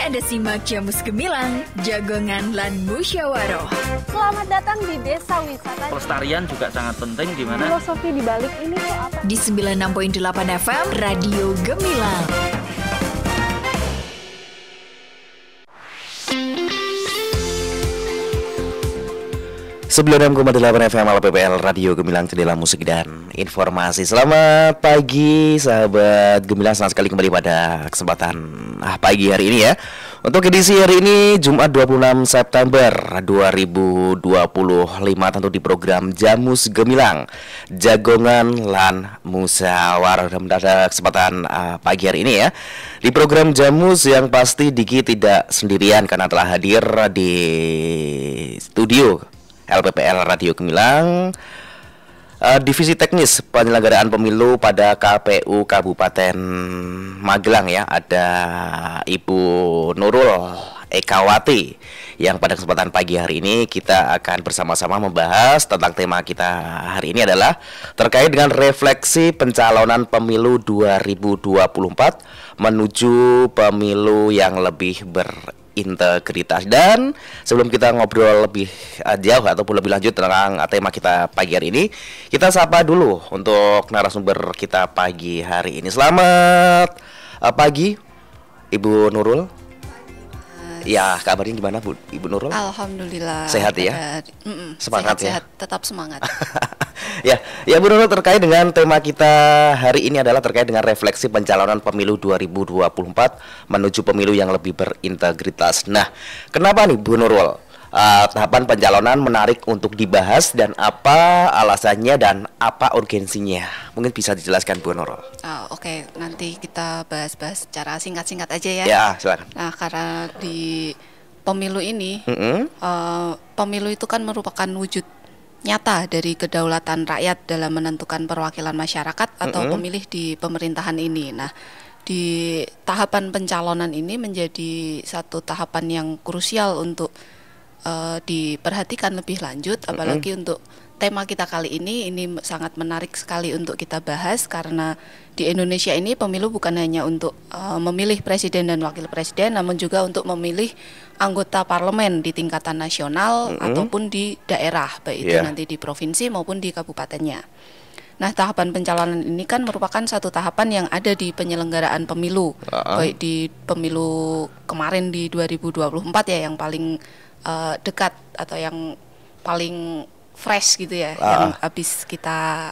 Anda simak Jamus Gemilang, Jagongan lan Musyawaroh. Selamat datang di Desa Wisata. Pelestarian juga sangat penting di mana Filosofi di balik ini tuh apa? Di 96.8 FM Radio Gemilang. Sebelum 6,8 FM LPPL Radio Gemilang, jendela musik dan informasi. Selamat pagi sahabat Gemilang, senang sekali kembali pada kesempatan pagi hari ini ya. Untuk edisi hari ini Jumat 26 September 2025, tentu di program Jamus Gemilang, Jagongan lan Musyawarah. Pada kesempatan pagi hari ini ya, di program Jamus yang pasti Diki tidak sendirian karena telah hadir di studio LPPL Radio Gemilang, Divisi Teknis Penyelenggaraan Pemilu pada KPU Kabupaten Magelang ya. Ada Ibu Nurul Ekawati yang pada kesempatan pagi hari ini kita akan bersama-sama membahas tentang tema kita hari ini adalah terkait dengan refleksi pencalonan pemilu 2024 menuju pemilu yang lebih integritas. Dan sebelum kita ngobrol lebih jauh ataupun lebih lanjut tentang tema kita pagi hari ini, kita sapa dulu untuk narasumber kita pagi hari ini. Selamat pagi Ibu Nurul. Ya, kabarnya gimana Bu Ibu Nurul? Alhamdulillah. Sehat ya? Semangat ya? Sehat, tetap semangat. Ya Bu Nurul, terkait dengan tema kita hari ini adalah terkait dengan refleksi pencalonan pemilu 2024 menuju pemilu yang lebih berintegritas. Nah, kenapa nih Bu Nurul tahapan pencalonan menarik untuk dibahas dan apa alasannya dan apa urgensinya? Mungkin bisa dijelaskan Bu Nurul. Oke, nanti kita bahas-bahas secara singkat-singkat aja ya. Ya, silakan. Nah, karena di pemilu ini, pemilu itu kan merupakan wujud nyata dari kedaulatan rakyat dalam menentukan perwakilan masyarakat atau pemilih di pemerintahan ini. Nah, di tahapan pencalonan ini menjadi satu tahapan yang krusial untuk diperhatikan lebih lanjut, apalagi untuk tema kita kali ini sangat menarik sekali untuk kita bahas karena di Indonesia ini pemilu bukan hanya untuk memilih presiden dan wakil presiden, namun juga untuk memilih anggota parlemen di tingkatan nasional ataupun di daerah, baik itu nanti di provinsi maupun di kabupatennya. Nah, tahapan pencalonan ini kan merupakan satu tahapan yang ada di penyelenggaraan pemilu, baik di pemilu kemarin di 2024 ya, yang paling dekat atau yang paling fresh gitu ya, yang habis kita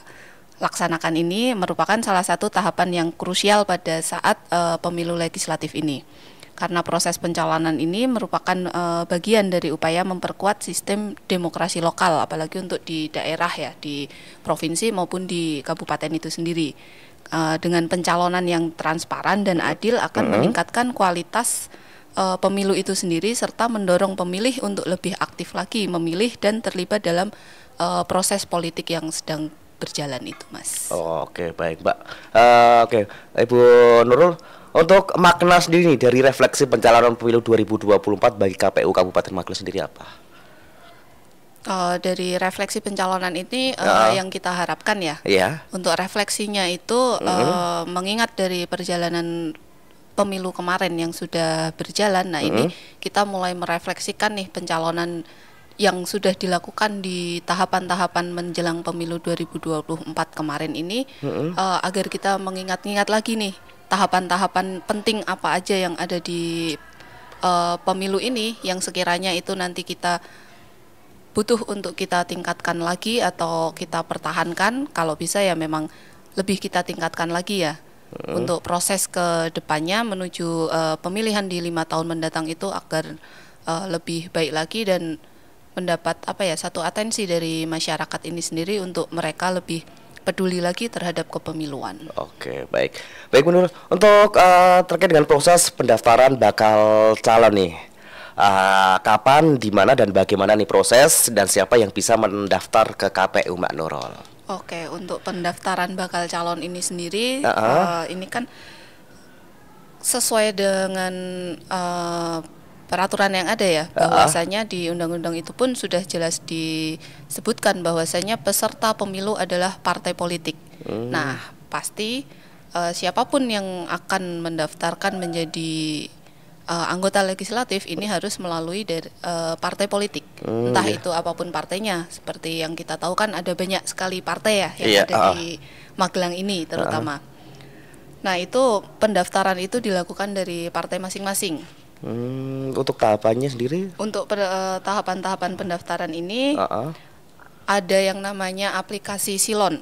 laksanakan ini merupakan salah satu tahapan yang krusial pada saat pemilu legislatif ini. Karena proses pencalonan ini merupakan bagian dari upaya memperkuat sistem demokrasi lokal, apalagi untuk di daerah ya, di provinsi maupun di kabupaten itu sendiri. Dengan pencalonan yang transparan dan adil akan meningkatkan kualitas pemilu itu sendiri serta mendorong pemilih untuk lebih aktif lagi memilih dan terlibat dalam proses politik yang sedang berjalan itu, Mas. Oke, baik, Mbak. Oke, Ibu Nurul, untuk makna sendiri nih dari refleksi pencalonan pemilu 2024 bagi KPU Kabupaten Magelang sendiri apa? Dari refleksi pencalonan ini yang kita harapkan ya, untuk refleksinya itu mengingat dari perjalanan pemilu kemarin yang sudah berjalan. Nah, ini kita mulai merefleksikan nih pencalonan yang sudah dilakukan di tahapan-tahapan menjelang pemilu 2024 kemarin ini, agar kita mengingat-ingat lagi nih tahapan-tahapan penting apa aja yang ada di pemilu ini yang sekiranya itu nanti kita butuh untuk kita tingkatkan lagi atau kita pertahankan, kalau bisa ya memang lebih kita tingkatkan lagi ya. Untuk proses ke depannya menuju pemilihan di 5 tahun mendatang itu agar lebih baik lagi dan mendapat satu atensi dari masyarakat ini sendiri untuk mereka lebih peduli lagi terhadap kepemiluan. Oke, baik Bu Nur, untuk terkait dengan proses pendaftaran bakal calon nih, kapan, di mana dan bagaimana nih proses dan siapa yang bisa mendaftar ke KPU Mbak Nurul? Oke, untuk pendaftaran bakal calon ini sendiri, ini kan sesuai dengan peraturan yang ada ya, bahwasanya di undang-undang itu pun sudah jelas disebutkan bahwasanya peserta pemilu adalah partai politik. Nah, pasti siapapun yang akan mendaftarkan menjadi anggota legislatif ini harus melalui dari partai politik, entah itu apapun partainya. Seperti yang kita tahu kan ada banyak sekali partai ya yang ada di Magelang ini terutama. Nah itu pendaftaran itu dilakukan dari partai masing-masing. Untuk tahapannya sendiri? Untuk tahapan-tahapan pendaftaran ini ada yang namanya aplikasi Silon.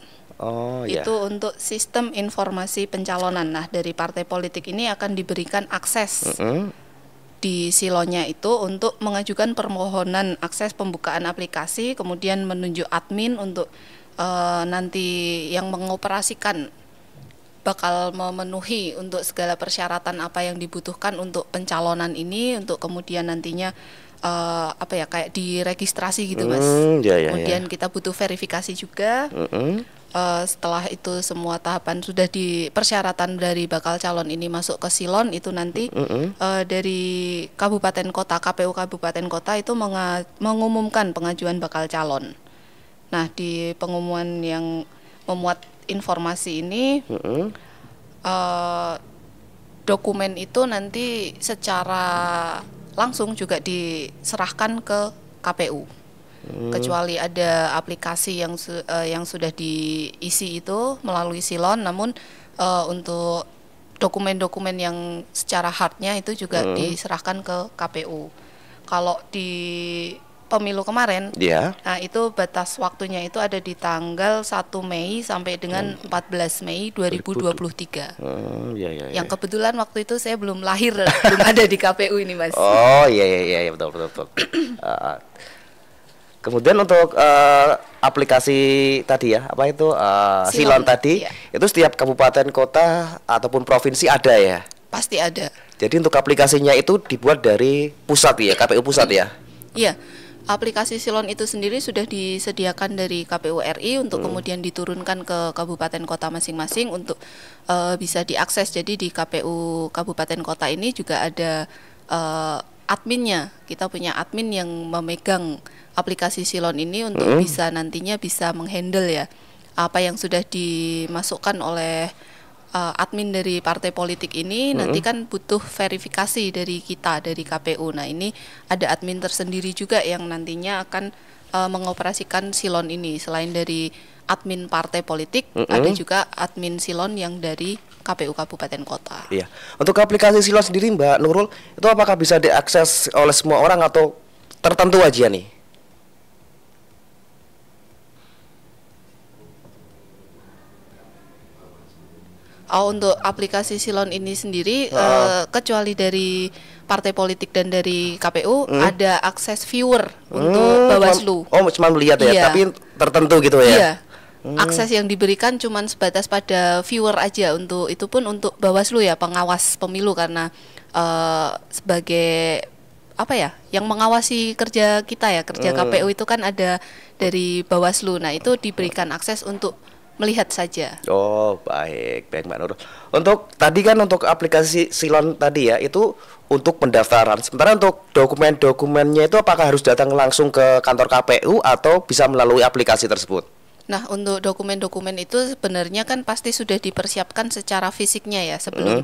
Itu untuk sistem informasi pencalonan. Nah dari partai politik ini akan diberikan akses di Silonnya itu untuk mengajukan permohonan akses pembukaan aplikasi, kemudian menunjuk admin untuk nanti yang mengoperasikan bakal memenuhi untuk segala persyaratan apa yang dibutuhkan untuk pencalonan ini, untuk kemudian nantinya kayak diregistrasi gitu Mas. Kemudian kita butuh verifikasi juga. Setelah itu semua tahapan sudah di persyaratan dari bakal calon ini masuk ke Silon, itu nanti dari kabupaten kota, KPU kabupaten kota itu mengumumkan pengajuan bakal calon. Nah di pengumuman yang memuat informasi ini dokumen itu nanti secara langsung juga diserahkan ke KPU. Kecuali ada aplikasi yang sudah diisi itu melalui Silon, namun untuk dokumen-dokumen yang secara hardnya itu juga diserahkan ke KPU. Kalau di pemilu kemarin, nah itu batas waktunya itu ada di tanggal 1 Mei sampai dengan 14 Mei 2023. Yang kebetulan waktu itu saya belum lahir, belum ada di KPU ini Mas. Iya betul. Kemudian untuk aplikasi tadi ya, apa itu Silon tadi, itu setiap kabupaten kota ataupun provinsi ada ya? Pasti ada. Jadi untuk aplikasinya itu dibuat dari pusat ya, KPU pusat ya? Iya, aplikasi Silon itu sendiri sudah disediakan dari KPU RI untuk kemudian diturunkan ke kabupaten kota masing-masing untuk bisa diakses. Jadi di KPU kabupaten kota ini juga ada adminnya. Kita punya admin yang memegang aplikasi Silon ini untuk bisa nantinya bisa menghandle ya apa yang sudah dimasukkan oleh admin dari partai politik ini. Nanti kan butuh verifikasi dari kita, dari KPU. Nah ini ada admin tersendiri juga yang nantinya akan mengoperasikan Silon ini. Selain dari admin partai politik, ada juga admin Silon yang dari KPU kabupaten kota. Iya. Untuk aplikasi Silon sendiri Mbak Nurul, itu apakah bisa diakses oleh semua orang atau tertentu aja nih? Untuk aplikasi Silon ini sendiri kecuali dari partai politik dan dari KPU ada akses viewer untuk Bawaslu. Cuma melihat ya, tapi tertentu gitu ya. Iya. Akses yang diberikan cuma sebatas pada viewer aja, untuk itu pun untuk Bawaslu ya, pengawas pemilu, karena sebagai apa ya, yang mengawasi kerja kita ya, kerja KPU itu kan ada dari Bawaslu. Nah, itu diberikan akses untuk melihat saja. Baik Mbak Nurul. Untuk tadi kan untuk aplikasi Silon tadi ya, itu untuk pendaftaran. Sementara untuk dokumen-dokumennya itu apakah harus datang langsung ke kantor KPU atau bisa melalui aplikasi tersebut? Nah, untuk dokumen-dokumen itu sebenarnya kan pasti sudah dipersiapkan secara fisiknya ya sebelum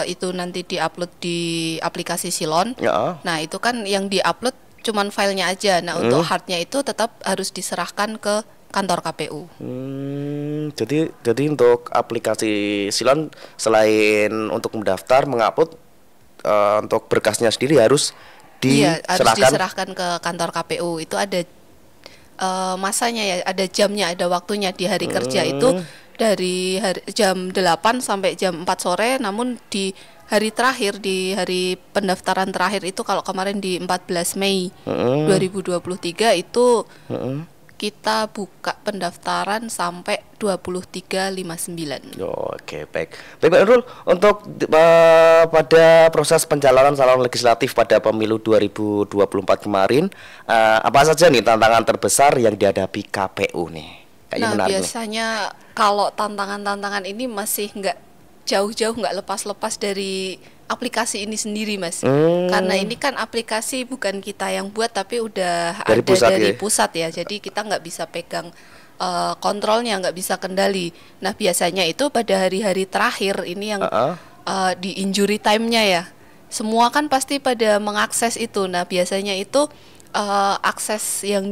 itu nanti diupload di aplikasi Silon. Nah, itu kan yang diupload cuman filenya aja. Nah, untuk hardnya itu tetap harus diserahkan ke kantor KPU. Jadi untuk aplikasi Silon selain untuk mendaftar, mengupload, untuk berkasnya sendiri harus diserahkan ke kantor KPU. Itu ada masanya ya, ada jamnya, ada waktunya. Di hari kerja itu dari jam 8 sampai jam 4 sore, namun di hari terakhir, di hari pendaftaran terakhir itu kalau kemarin di 14 Mei 2023 itu kita buka pendaftaran sampai 23.59. Oke, baik. Baik Mbak Nurul, untuk pada proses pencalonan calon legislatif pada pemilu 2024 kemarin, apa saja nih tantangan terbesar yang dihadapi KPU nih? Biasanya kalau tantangan-tantangan ini masih nggak jauh-jauh, nggak lepas-lepas dari aplikasi ini sendiri Mas. Karena ini kan aplikasi bukan kita yang buat, tapi udah dari pusat ya. Jadi kita nggak bisa pegang kontrolnya, nggak bisa kendali. Nah biasanya itu pada hari-hari terakhir ini yang di injury time-nya ya, semua kan pasti pada mengakses itu. Nah, biasanya itu akses yang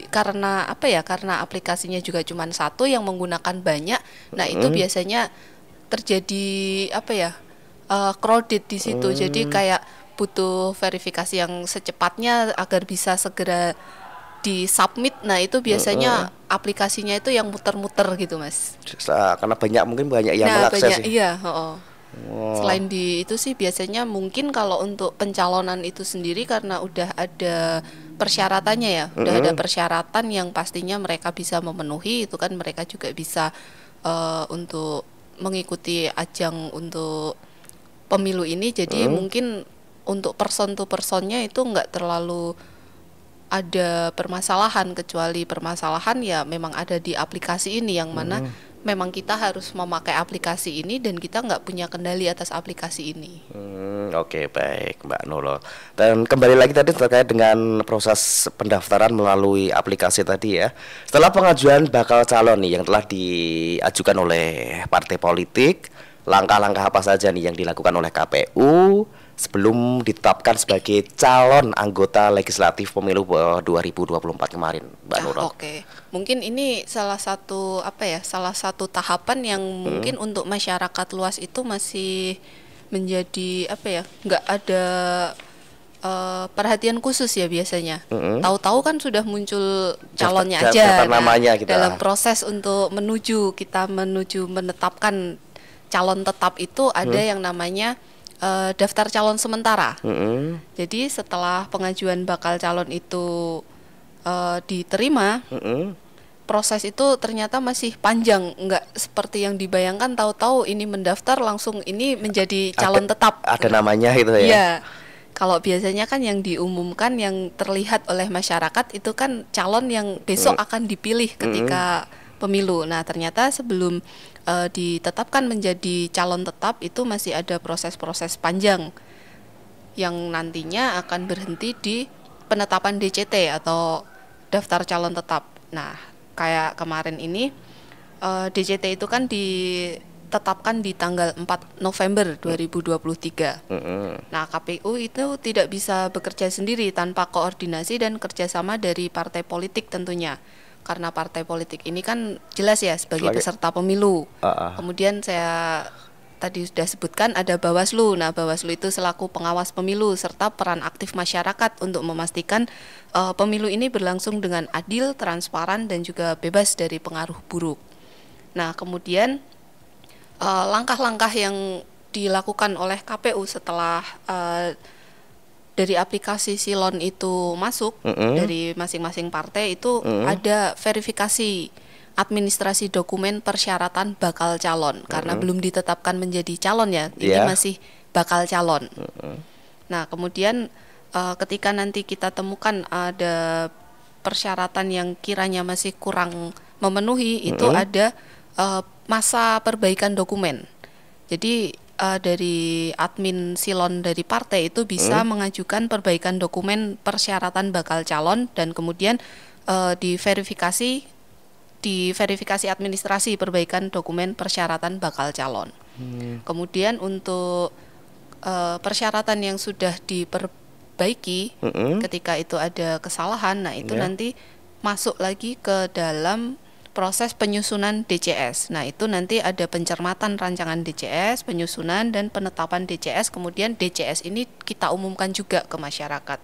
karena apa ya? Karena aplikasinya juga cuma satu yang menggunakan banyak. Nah, itu biasanya terjadi apa ya? Crowded di situ. Jadi kayak butuh verifikasi yang secepatnya agar bisa segera di-submit. Nah, itu biasanya aplikasinya itu yang muter-muter gitu, Mas. Karena mungkin banyak yang mengakses. Iya, Selain di itu sih biasanya mungkin kalau untuk pencalonan itu sendiri karena udah ada persyaratannya ya, udah ada persyaratan yang pastinya mereka bisa memenuhi, itu kan mereka juga bisa untuk mengikuti ajang untuk pemilu ini. Jadi mungkin untuk person to personnya itu nggak terlalu ada permasalahan, kecuali permasalahan ya memang ada di aplikasi ini yang mana memang kita harus memakai aplikasi ini dan kita nggak punya kendali atas aplikasi ini. Oke, baik Mbak Nurul. Dan kembali lagi tadi terkait dengan proses pendaftaran melalui aplikasi tadi ya. Setelah pengajuan bakal calon nih yang telah diajukan oleh partai politik, langkah-langkah apa saja nih yang dilakukan oleh KPU sebelum ditetapkan sebagai calon anggota legislatif pemilu 2024 kemarin, Mbak Nurul? Oke. Mungkin ini salah satu tahapan yang mungkin untuk masyarakat luas itu masih menjadi nggak ada perhatian khusus ya biasanya. Tahu-tahu kan sudah muncul calonnya aja. Namanya kita. Dalam proses untuk menuju menetapkan calon tetap itu ada yang namanya daftar calon sementara. Jadi setelah pengajuan bakal calon itu diterima, proses itu ternyata masih panjang, nggak seperti yang dibayangkan. Tahu-tahu ini mendaftar langsung ini menjadi calon tetap. Ada namanya itu ya? Iya. Kalau biasanya kan yang diumumkan yang terlihat oleh masyarakat itu kan calon yang besok akan dipilih ketika pemilu. Nah, ternyata sebelum ditetapkan menjadi calon tetap itu masih ada proses-proses panjang yang nantinya akan berhenti di penetapan DCT atau daftar calon tetap. Nah, kayak kemarin ini DCT itu kan ditetapkan di tanggal 4 November 2023. Nah, KPU itu tidak bisa bekerja sendiri tanpa koordinasi dan kerjasama dari partai politik tentunya. Karena partai politik ini kan jelas ya sebagai peserta pemilu. Kemudian saya tadi sudah sebutkan ada Bawaslu. Nah, Bawaslu itu selaku pengawas pemilu serta peran aktif masyarakat untuk memastikan pemilu ini berlangsung dengan adil, transparan, dan juga bebas dari pengaruh buruk. Nah, kemudian langkah-langkah yang dilakukan oleh KPU setelah dari aplikasi Silon itu masuk dari masing-masing partai itu ada verifikasi administrasi dokumen persyaratan bakal calon karena belum ditetapkan menjadi calon ya, ini masih bakal calon. Nah, kemudian ketika nanti kita temukan ada persyaratan yang kiranya masih kurang memenuhi, itu ada masa perbaikan dokumen. Jadi dari admin Silon dari partai itu bisa mengajukan perbaikan dokumen persyaratan bakal calon dan kemudian diverifikasi administrasi perbaikan dokumen persyaratan bakal calon. Kemudian untuk persyaratan yang sudah diperbaiki ketika itu ada kesalahan, nah itu nanti masuk lagi ke dalam proses penyusunan DCS. Nah, itu nanti ada pencermatan rancangan DCS, penyusunan dan penetapan DCS. Kemudian DCS ini kita umumkan juga ke masyarakat.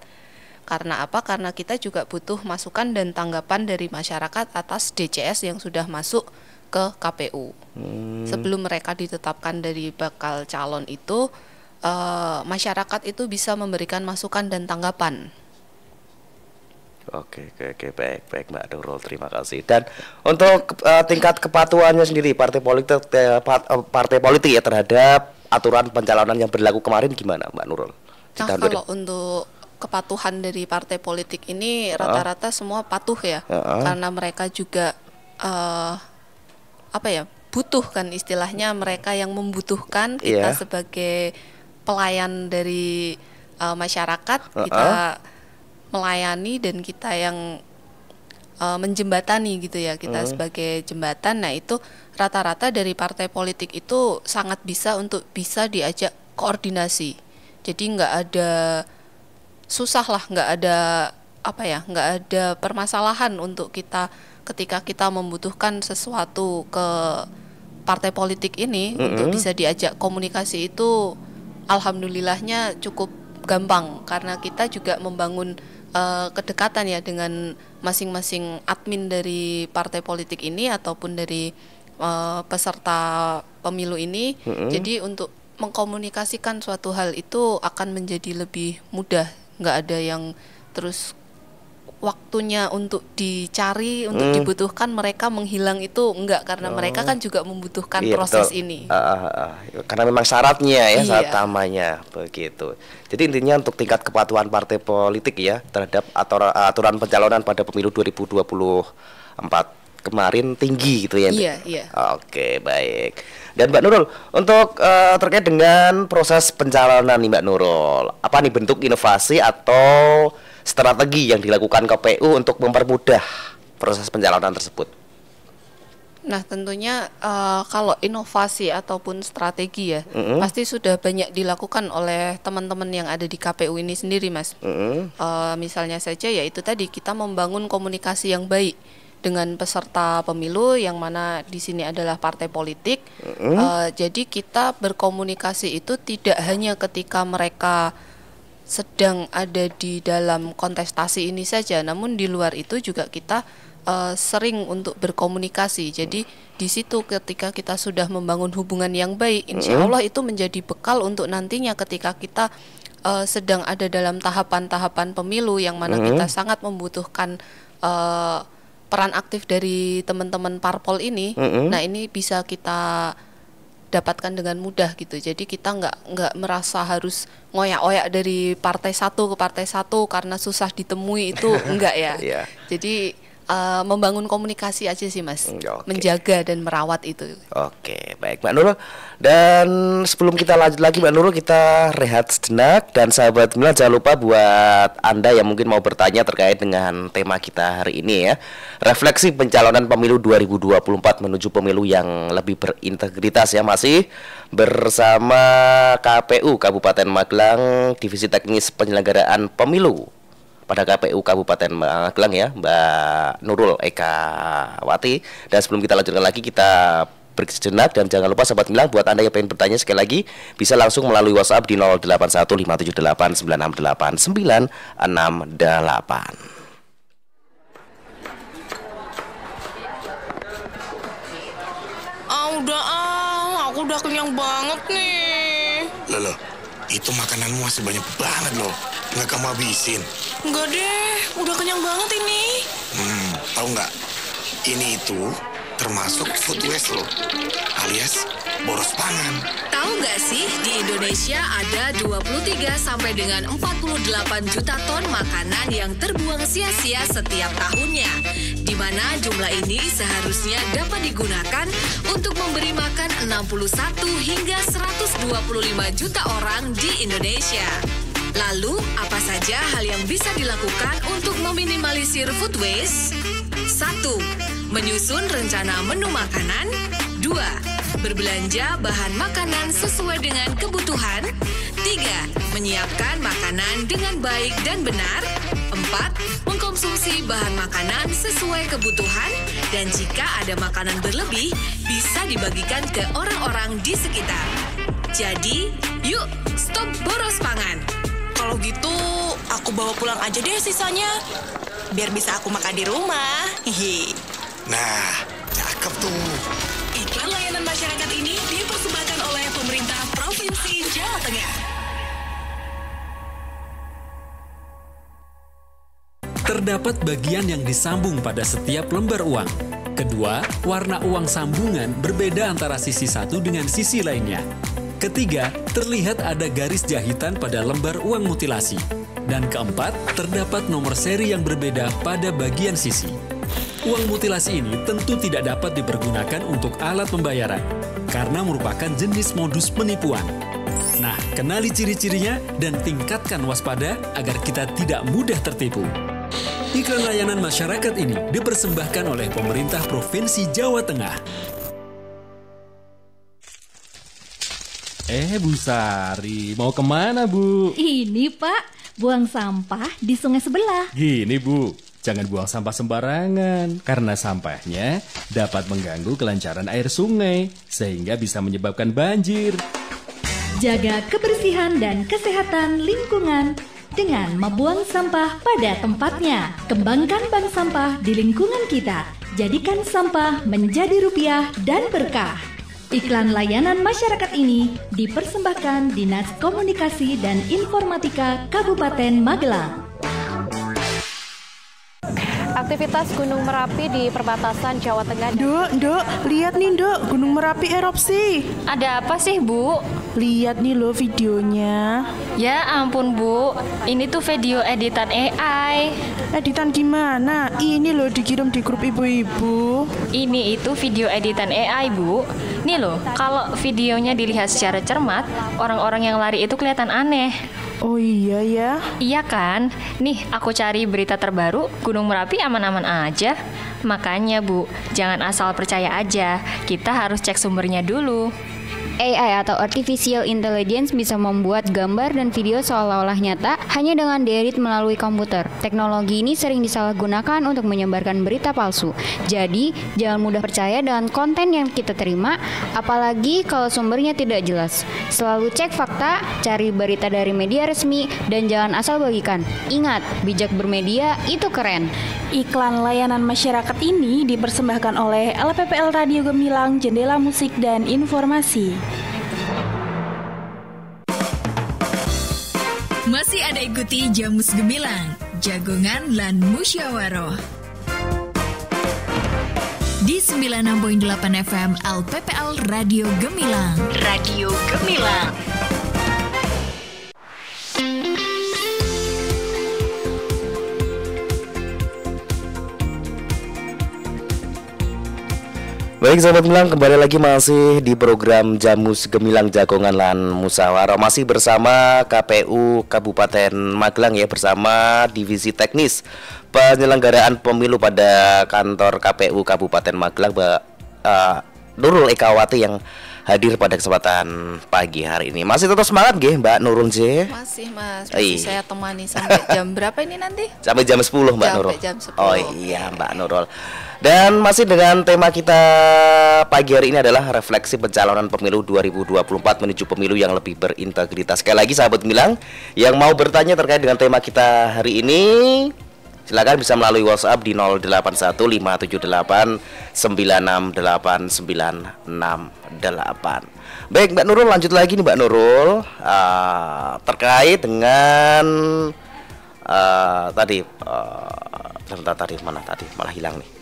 Karena apa? Karena kita juga butuh masukan dan tanggapan dari masyarakat atas DCS yang sudah masuk ke KPU. Sebelum mereka ditetapkan dari bakal calon itu, masyarakat itu bisa memberikan masukan dan tanggapan. Oke, baik Mbak Nurul, terima kasih. Dan untuk tingkat kepatuhannya sendiri partai politik ya terhadap aturan pencalonan yang berlaku kemarin gimana, Mbak Nurul? Nah, kalau untuk kepatuhan dari partai politik ini rata-rata semua patuh ya, karena mereka juga butuh kan istilahnya, mereka yang membutuhkan kita sebagai pelayan dari masyarakat, kita melayani dan kita yang menjembatani gitu ya, kita sebagai jembatan. Nah, itu rata-rata dari partai politik itu sangat bisa untuk bisa diajak koordinasi. Jadi nggak ada susah lah, nggak ada permasalahan untuk kita ketika kita membutuhkan sesuatu ke partai politik ini untuk bisa diajak komunikasi itu, alhamdulillahnya cukup gampang karena kita juga membangun kedekatan ya dengan masing-masing admin dari partai politik ini ataupun dari peserta pemilu ini. Jadi untuk mengkomunikasikan suatu hal itu akan menjadi lebih mudah, nggak ada yang terus waktunya untuk dicari, untuk dibutuhkan mereka menghilang itu enggak, karena mereka kan juga membutuhkan proses betul. ini. Karena memang syaratnya ya, Iya. syarat utamanya begitu. Jadi intinya untuk tingkat kepatuhan partai politik ya terhadap aturan pencalonan pada pemilu 2024 kemarin tinggi gitu ya. Iya. Oke, baik. Dan Mbak Nurul, untuk terkait dengan proses pencalonan nih Mbak Nurul, apa nih bentuk inovasi atau strategi yang dilakukan KPU untuk mempermudah proses pencalonan tersebut? Nah, tentunya kalau inovasi ataupun strategi ya, pasti sudah banyak dilakukan oleh teman-teman yang ada di KPU ini sendiri, Mas. Misalnya saja ya itu tadi, kita membangun komunikasi yang baik dengan peserta pemilu yang mana di sini adalah partai politik. Jadi kita berkomunikasi itu tidak hanya ketika mereka sedang ada di dalam kontestasi ini saja, namun di luar itu juga kita sering untuk berkomunikasi. Jadi di situ ketika kita sudah membangun hubungan yang baik, insya Allah itu menjadi bekal untuk nantinya ketika kita sedang ada dalam tahapan-tahapan pemilu yang mana kita sangat membutuhkan peran aktif dari teman-teman parpol ini. Nah, ini bisa kita dapatkan dengan mudah gitu. Jadi kita nggak merasa harus ngoyak-oyak dari partai satu ke partai satu karena susah ditemui, itu enggak ya. Iya. Jadi membangun komunikasi aja sih, Mas. Oke. Menjaga dan merawat itu. Oke, baik Mbak Nurul. Dan sebelum kita lanjut lagi Mbak Nurul, kita rehat sejenak. Dan sahabat Gemilang, jangan lupa buat Anda yang mungkin mau bertanya terkait dengan tema kita hari ini ya, refleksi pencalonan pemilu 2024 menuju pemilu yang lebih berintegritas ya, masih bersama KPU Kabupaten Magelang, Divisi Teknis Penyelenggaraan Pemilu pada KPU Kabupaten Magelang ya, Mbak Nurul Ekawati. Dan sebelum kita lanjutkan lagi, kita break sejenak. Dan jangan lupa Sobat Gemilang, buat Anda yang pengen bertanya sekali lagi, bisa langsung melalui WhatsApp di 081578968968. Aku udah kenyang banget nih. Loh, itu makananmu masih banyak banget loh. Nggak kamu habisin? Enggak deh, udah kenyang banget ini. Tahu nggak? Ini itu termasuk food waste loh, alias boros pangan. Tahu nggak sih, di Indonesia ada 23 sampai dengan 48 juta ton makanan yang terbuang sia-sia setiap tahunnya, di mana jumlah ini seharusnya dapat digunakan untuk memberi makan 61 hingga 125 juta orang di Indonesia. Lalu, apa saja hal yang bisa dilakukan untuk meminimalisir food waste? 1. Menyusun rencana menu makanan. 2. Berbelanja bahan makanan sesuai dengan kebutuhan. 3. Menyiapkan makanan dengan baik dan benar. 4. Mengkonsumsi bahan makanan sesuai kebutuhan. Dan jika ada makanan berlebih, bisa dibagikan ke orang-orang di sekitar. Jadi, yuk stop boros pangan. Kalau gitu, aku bawa pulang aja deh sisanya. Biar bisa aku makan di rumah. Hihi. Nah, cakep tuh. Iklan layanan masyarakat ini dipersembahkan oleh pemerintah Provinsi Jawa Tengah. Terdapat bagian yang disambung pada setiap lembar uang. Kedua, warna uang sambungan berbeda antara sisi satu dengan sisi lainnya. Ketiga, terlihat ada garis jahitan pada lembar uang mutilasi. Dan keempat, terdapat nomor seri yang berbeda pada bagian sisi. Uang mutilasi ini tentu tidak dapat dipergunakan untuk alat pembayaran, karena merupakan jenis modus penipuan. Nah, kenali ciri-cirinya dan tingkatkan waspada agar kita tidak mudah tertipu. Iklan layanan masyarakat ini dipersembahkan oleh pemerintah Provinsi Jawa Tengah. Bu Sari, mau kemana Bu? Ini Pak, buang sampah di sungai sebelah. Gini Bu, jangan buang sampah sembarangan, karena sampahnya dapat mengganggu kelancaran air sungai, sehingga bisa menyebabkan banjir. Jaga kebersihan dan kesehatan lingkungan dengan membuang sampah pada tempatnya. Kembangkan bank sampah di lingkungan kita. Jadikan sampah menjadi rupiah dan berkah. Iklan layanan masyarakat ini dipersembahkan Dinas Komunikasi dan Informatika Kabupaten Magelang. Aktivitas Gunung Merapi di perbatasan Jawa Tengah. Dok, lihat nih Dok, Gunung Merapi erupsi. Ada apa sih Bu? Lihat nih loh videonya. Ya ampun Bu, ini tuh video editan AI. Editan gimana? Ini loh dikirim di grup ibu-ibu. Ini itu video editan AI Bu. Nih loh, kalau videonya dilihat secara cermat, orang-orang yang lari itu kelihatan aneh. Oh iya ya? Iya kan? Nih aku cari berita terbaru, Gunung Merapi aman-aman aja. Makanya Bu, jangan asal percaya aja, kita harus cek sumbernya dulu. AI atau Artificial Intelligence bisa membuat gambar dan video seolah-olah nyata hanya dengan diedit melalui komputer. Teknologi ini sering disalahgunakan untuk menyebarkan berita palsu. Jadi, jangan mudah percaya dengan konten yang kita terima, apalagi kalau sumbernya tidak jelas. Selalu cek fakta, cari berita dari media resmi, dan jangan asal bagikan. Ingat, bijak bermedia itu keren. Iklan layanan masyarakat ini dipersembahkan oleh LPPL Radio Gemilang, Jendela Musik dan Informasi. Masih ada ikuti Jamus Gemilang, Jagongan lan Musyawaroh. Di 96.8 FM LPPL Radio Gemilang. Radio Gemilang. Baik sahabat Gemilang, kembali lagi masih di program Jamus Gemilang Jagongan lan Musyawarah. Masih bersama KPU Kabupaten Magelang ya, bersama Divisi Teknis Penyelenggaraan Pemilu pada kantor KPU Kabupaten Magelang, Mbak Nurul Ekawati yang hadir pada kesempatan pagi hari ini. Masih tetap semangat nggih Mbak Nurul J? Masih Mas, masih saya temani sampai jam berapa ini nanti? Sampai jam 10 Mbak Nurul. Sampai jam 10. Oh iya Mbak Nurul. Dan masih dengan tema kita pagi hari ini adalah refleksi pencalonan pemilu 2024 menuju pemilu yang lebih berintegritas. Sekali lagi sahabat Gemilang yang mau bertanya terkait dengan tema kita hari ini, silakan bisa melalui WhatsApp di 0815736968. Baik Mbak Nurul, lanjut lagi nih Mbak Nurul, terkait dengan tadi malah hilang nih.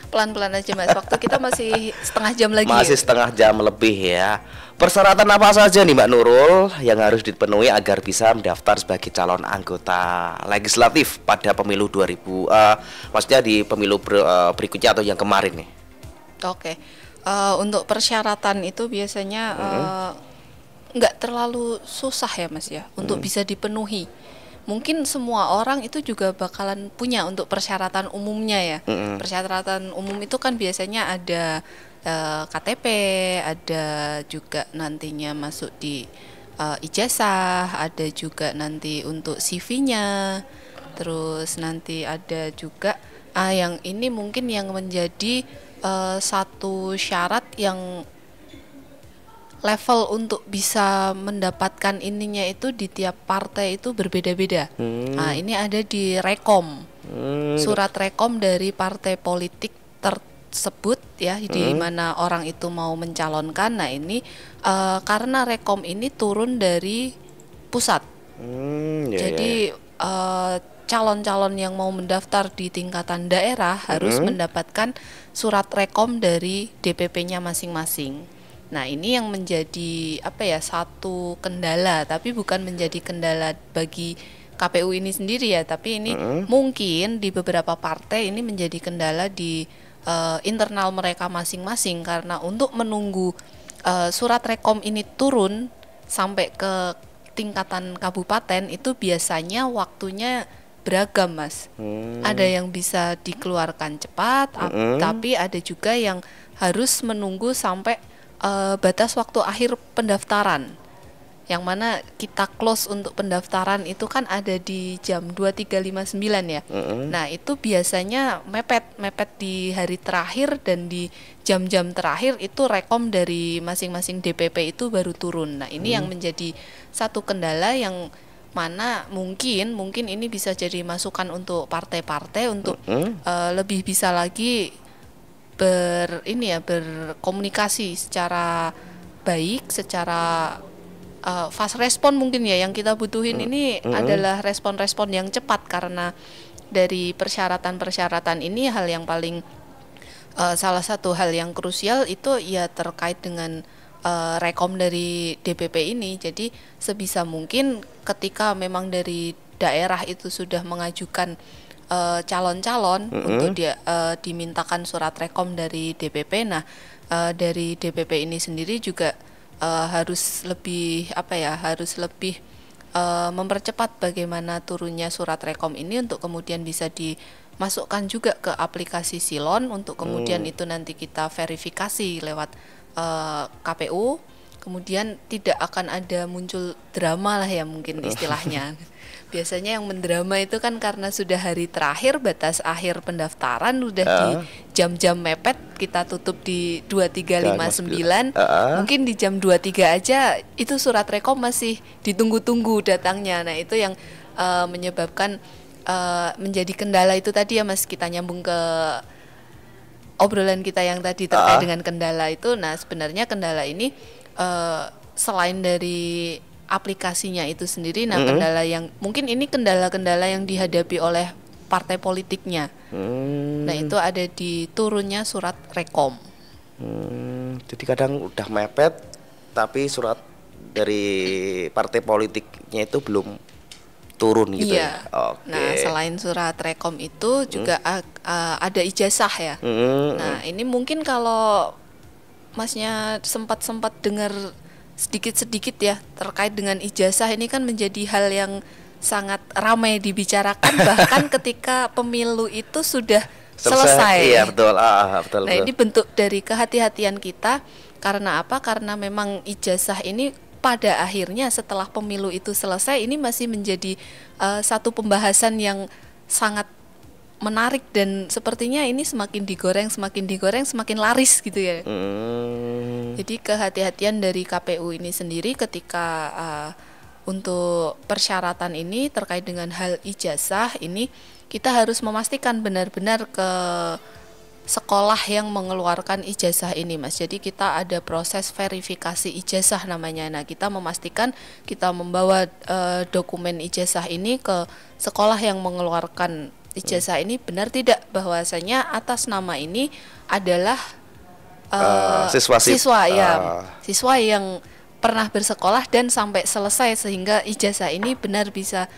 Pelan-pelan aja Mas, waktu kita masih setengah jam lagi. Masih setengah jam lebih ya. Persyaratan apa saja nih Mbak Nurul yang harus dipenuhi agar bisa mendaftar sebagai calon anggota legislatif pada pemilu maksudnya di pemilu berikutnya atau yang kemarin nih? Oke. Untuk persyaratan itu biasanya nggak terlalu susah ya Mas ya, untuk bisa dipenuhi. Mungkin semua orang itu juga bakalan punya untuk persyaratan umumnya ya. Persyaratan umum itu kan biasanya ada KTP, ada juga nantinya masuk di ijazah, ada juga nanti untuk CV-nya, terus nanti ada juga yang ini mungkin yang menjadi satu syarat yang level untuk bisa mendapatkan ininya itu di tiap partai itu berbeda-beda. Nah, ini ada di rekom, surat rekom dari partai politik tersebut ya, di mana orang itu mau mencalonkan. Nah ini karena rekom ini turun dari pusat, jadi calon-calon yang mau mendaftar di tingkatan daerah harus mendapatkan surat rekom dari DPP-nya masing-masing. Nah ini yang menjadi satu kendala, tapi bukan menjadi kendala bagi KPU ini sendiri ya, tapi ini mungkin di beberapa partai ini menjadi kendala di internal mereka masing-masing, karena untuk menunggu surat rekom ini turun sampai ke tingkatan kabupaten itu biasanya waktunya beragam Mas. Ada yang bisa dikeluarkan cepat, tapi ada juga yang harus menunggu sampai batas waktu akhir pendaftaran, yang mana kita close untuk pendaftaran itu kan ada di jam 23.59 ya. Nah itu biasanya mepet di hari terakhir, dan di jam-jam terakhir itu rekom dari masing-masing DPP itu baru turun. Nah ini yang menjadi satu kendala yang mana mungkin ini bisa jadi masukan untuk partai-partai untuk lebih bisa lagi berkomunikasi secara baik, secara fast respon mungkin ya. Yang kita butuhin ini adalah respon-respon yang cepat, karena dari persyaratan-persyaratan ini hal yang paling salah satu hal yang krusial itu ya terkait dengan rekom dari DPP ini. Jadi sebisa mungkin ketika memang dari daerah itu sudah mengajukan calon-calon untuk dimintakan surat rekom dari DPP. Nah dari DPP ini sendiri juga harus lebih mempercepat bagaimana turunnya surat rekom ini untuk kemudian bisa dimasukkan juga ke aplikasi Silon untuk kemudian itu nanti kita verifikasi lewat KPU. Kemudian tidak akan ada muncul drama lah ya mungkin istilahnya. Biasanya yang mendrama itu kan karena sudah hari terakhir, batas akhir pendaftaran udah di jam-jam mepet, kita tutup di 23.59. Mungkin di jam 23 aja itu surat rekom masih ditunggu-tunggu datangnya. Nah itu yang menyebabkan menjadi kendala itu tadi ya Mas, kita nyambung ke obrolan kita yang tadi terkait dengan kendala itu. Nah sebenarnya kendala ini selain dari aplikasinya itu sendiri, nah kendala yang mungkin ini kendala-kendala yang dihadapi oleh partai politiknya. Nah itu ada di turunnya surat rekom. Jadi kadang udah mepet tapi surat dari partai politiknya itu belum turun gitu ya. Nah selain surat rekom itu juga ada ijazah ya. Nah ini mungkin kalau Masnya sempat dengar sedikit-sedikit ya terkait dengan ijazah, ini kan menjadi hal yang sangat ramai dibicarakan bahkan ketika pemilu itu sudah selesai. Iya betul. Nah ini bentuk dari kehati-hatian kita. Karena apa? Karena memang ijazah ini pada akhirnya setelah pemilu itu selesai ini masih menjadi satu pembahasan yang sangat menarik, dan sepertinya ini semakin digoreng semakin laris gitu ya. Jadi kehati-hatian dari KPU ini sendiri ketika untuk persyaratan ini terkait dengan hal ijazah ini, kita harus memastikan benar-benar ke sekolah yang mengeluarkan ijazah ini Mas. Jadi kita ada proses verifikasi ijazah namanya. Nah kita memastikan kita membawa dokumen ijazah ini ke sekolah yang mengeluarkan ijazah ini benar tidak bahwasanya atas nama ini adalah siswa yang pernah bersekolah dan sampai selesai, sehingga ijazah ini benar bisa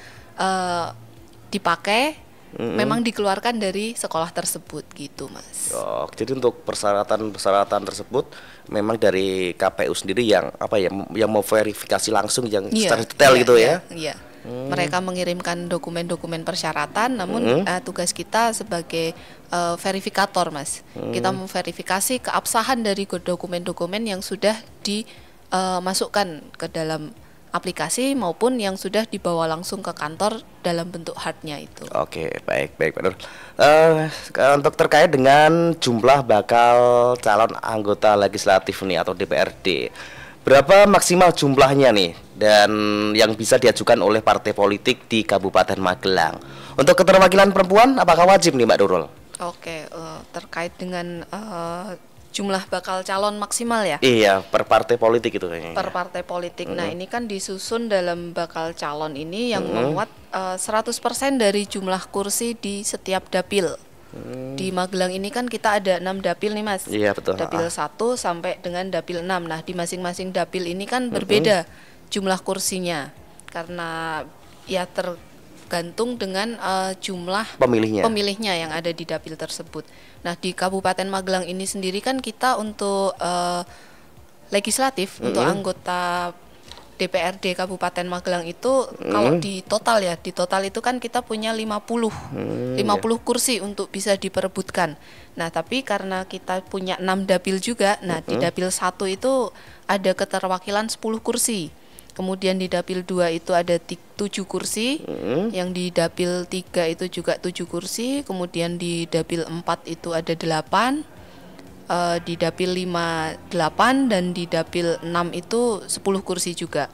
dipakai, memang dikeluarkan dari sekolah tersebut gitu Mas. Jadi untuk persyaratan tersebut memang dari KPU sendiri yang yang mau verifikasi langsung yang secara detail gitu ya. Iya. Mereka mengirimkan dokumen-dokumen persyaratan, namun tugas kita sebagai verifikator Mas, kita memverifikasi keabsahan dari dokumen-dokumen yang sudah dimasukkan ke dalam aplikasi maupun yang sudah dibawa langsung ke kantor dalam bentuk hardnya itu. Oke, baik Pak Nur. Untuk terkait dengan jumlah bakal calon anggota legislatif nih atau DPRD, berapa maksimal jumlahnya nih dan yang bisa diajukan oleh partai politik di Kabupaten Magelang? Untuk keterwakilan perempuan apakah wajib nih Mbak Nurul? Oke, terkait dengan jumlah bakal calon maksimal ya? Iya, per partai politik itu kayaknya. Per partai politik. Nah ini kan disusun dalam bakal calon ini yang memuat 100% dari jumlah kursi di setiap dapil. Di Magelang ini kan kita ada 6 dapil nih Mas. Iya betul. Dapil 1 sampai dengan dapil 6. Nah di masing-masing dapil ini kan berbeda jumlah kursinya, karena ya tergantung dengan jumlah pemilihnya yang ada di dapil tersebut. Nah di Kabupaten Magelang ini sendiri kan kita untuk legislatif, untuk anggota DPRD Kabupaten Magelang itu kalau di total itu kan kita punya 50 kursi untuk bisa diperebutkan. Nah, tapi karena kita punya 6 dapil juga, nah di dapil 1 itu ada keterwakilan 10 kursi. Kemudian di dapil 2 itu ada 7 kursi, yang di dapil 3 itu juga 7 kursi, kemudian di dapil 4 itu ada 8, di dapil 5 8, dan di dapil 6 itu 10 kursi juga.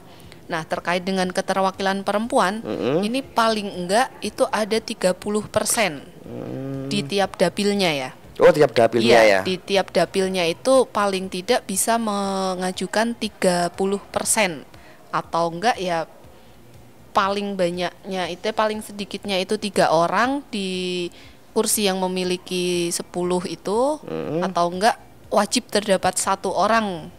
Nah, terkait dengan keterwakilan perempuan, ini paling enggak itu ada 30% di tiap dapilnya ya. Oh, tiap dapilnya ya? Di tiap dapilnya itu paling tidak bisa mengajukan 30%. Atau enggak ya paling banyaknya itu paling sedikitnya itu 3 orang di kursi yang memiliki 10 itu, atau enggak wajib terdapat 1 orang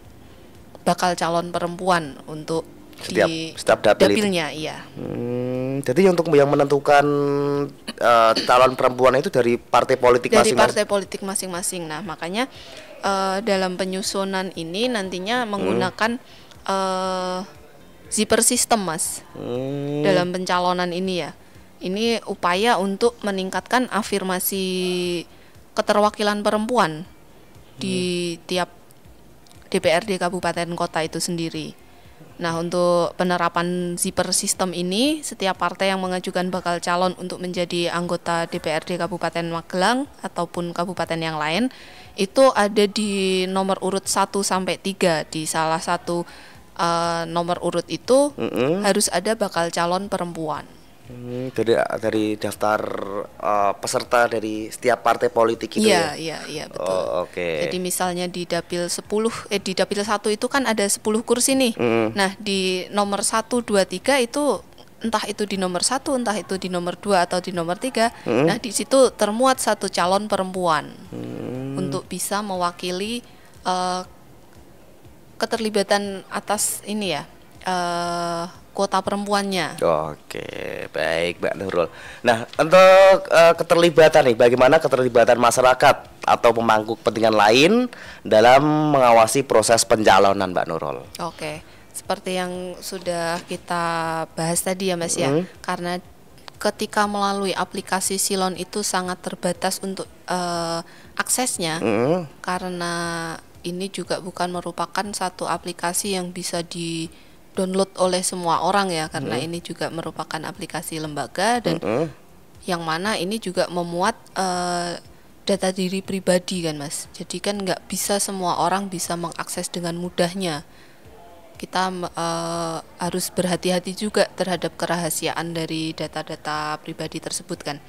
bakal calon perempuan untuk setiap dapilnya. Iya. Jadi untuk yang menentukan calon perempuan itu dari partai politik masing-masing. Dari partai politik masing-masing. Nah, makanya dalam penyusunan ini nantinya menggunakan zipper system, Mas. Dalam pencalonan ini ya. Ini upaya untuk meningkatkan afirmasi keterwakilan perempuan di tiap DPRD kabupaten kota itu sendiri. Nah, untuk penerapan zipper system ini, setiap partai yang mengajukan bakal calon untuk menjadi anggota DPRD Kabupaten Magelang ataupun kabupaten yang lain, itu ada di nomor urut 1 sampai 3. Di salah satu nomor urut itu harus ada bakal calon perempuan. Dari daftar peserta dari setiap partai politik itu ya? Iya, betul. Oh, oke. Jadi misalnya di dapil 10 di dapil 1 itu kan ada 10 kursi nih. Nah, di nomor 1 2 3 itu entah itu di nomor 1, entah itu di nomor 2 atau di nomor 3. Nah, di situ termuat 1 calon perempuan untuk bisa mewakili keterlibatan atas ini ya, kuota perempuannya. Oke, baik Mbak Nurul. Nah, untuk keterlibatan nih, bagaimana keterlibatan masyarakat atau pemangku kepentingan lain dalam mengawasi proses pencalonan, Mbak Nurul? Oke, seperti yang sudah kita bahas tadi ya, Mas ya. Karena ketika melalui aplikasi Silon itu sangat terbatas untuk aksesnya, karena ini juga bukan merupakan satu aplikasi yang bisa di-download oleh semua orang ya, karena ini juga merupakan aplikasi lembaga dan yang mana ini juga memuat data diri pribadi kan, Mas. Jadi kan nggak bisa semua orang bisa mengakses dengan mudahnya. Kita harus berhati-hati juga terhadap kerahasiaan dari data-data pribadi tersebut kan.